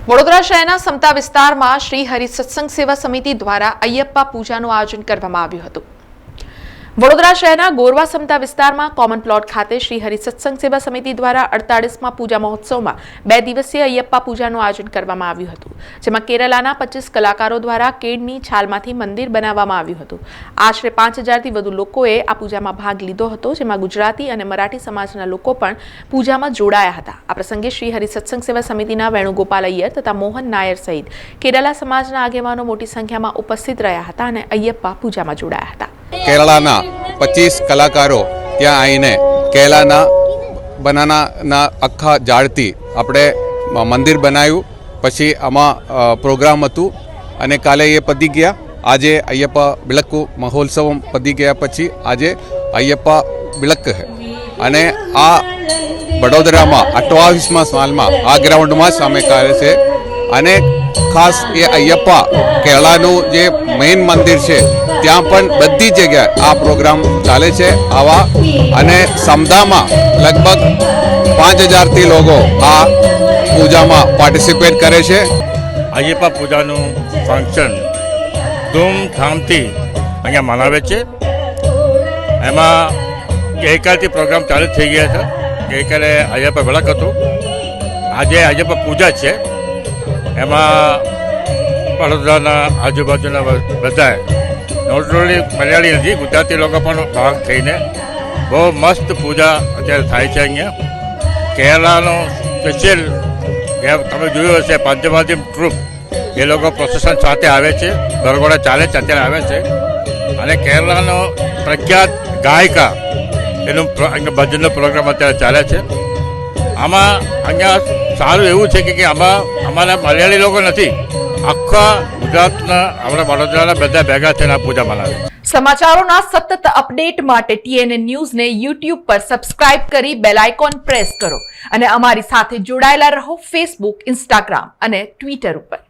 વડોદરા શહેરના સમતા વિસ્તારમાં શ્રી હરિ સત્સંગ સેવા સમિતિ દ્વારા અયપ્પા પૂજાનું આયોજન કરવામાં આવ્યું હતું। વડોદરા શહેરના ગોરવા સમતા વિસ્તારમાં કોમન પ્લોટ ખાતે શ્રી હરિ સત્સંગ સેવા સમિતિ દ્વારા 48મા પૂજા મહોત્સવમાં 2 દિવસીય અયપ્પા પૂજાનું આયોજન કરવામાં આવ્યું હતું, જેમાં કેરલાના 25 કલાકારો દ્વારા કેળની છાલમાંથી મંદિર બનાવવામાં આવ્યું હતું। આશરે 5000થી વધુ લોકોએ આ પૂજામાં ભાગ લીધો હતો, જેમાં ગુજરાતી અને મરાઠી સમાજના લોકો પણ પૂજામાં જોડાયા હતા। આ પ્રસંગે શ્રી હરિ સત્સંગ સેવા સમિતિના વેણુગોપાલ અય્યર તથા મોહન નાયર સહિત કેરલા સમાજના આગેવાનો મોટી સંખ્યામાં ઉપસ્થિત રહ્યા હતા અને અયપ્પા પૂજામાં જોડાયા હતા। કેરળાના 25 કલાકારો ત્યાં આવીને કેરળાના બનાનાના આખા ઝાડથી આપણે મંદિર બનાવ્યું। પછી આમાં પ્રોગ્રામ હતું અને કાલે એ પતી ગયા। આજે અયપ્પા બિલક્કુ મહોત્સવ પતી ગયા પછી આજે અયપ્પા બિલક છે અને આ વડોદરામાં 28મા સાલમાં આ ગ્રાઉન્ડમાં જ અમે કરે છે અને ખાસ એ અયપ્પા કેરળાનું જે મેઇન મંદિર છે ત્યાં પણ બધી જગ્યાએ આ પ્રોગ્રામ ચાલે છે આવા અને સમદામાં લગભગ 5000થી લોકો આ પૂજામાં પાર્ટિસિપેટ કરે છે। અયપ્પા પૂજાનું ફંક્શન ધૂમધામથી અહીંયા મનાવે છે। એમાં ગઈકાલથી પ્રોગ્રામ ચાલુ થઈ ગયા છે। ગઈકાલે અયપ્પા વિલક હતું, આજે અયપ્પા પૂજા છે। એમાં વડોદરાના આજુબાજુના બધાએ નોટ ઓનલી મલયાળી નથી, ગુજરાતી લોકો પણ ભાગ થઈને બહુ મસ્ત પૂજા અત્યારે થાય છે। અહીંયા કેરલાનો સ્પેશિયલ તમે જોયું હશે પંચવાદી ટ્રુપ એ લોકો પ્રોસેસન સાથે આવે છે, ગરબડા ચાલે છે અત્યારે આવે છે અને કેરલાનો પ્રખ્યાત ગાયિકા એનું ભજનનો પ્રોગ્રામ અત્યારે ચાલે છે। આમાં અહીંયા સારું એવું છે કે આમાં અમારા મલયાળી લોકો નથી, આખા ગુજરાતના આપણા વડોદરાના બધા ભેગા થઈને આ પૂજા મનાવે છે। સમાચારોના સતત અપડેટ માટે TNN ન્યૂઝને YouTube પર સબસ્ક્રાઇબ કરી બેલ આઇકોન પ્રેસ કરો અને અમારી સાથે જોડાયેલા રહો Facebook, Instagram અને Twitter ઉપર।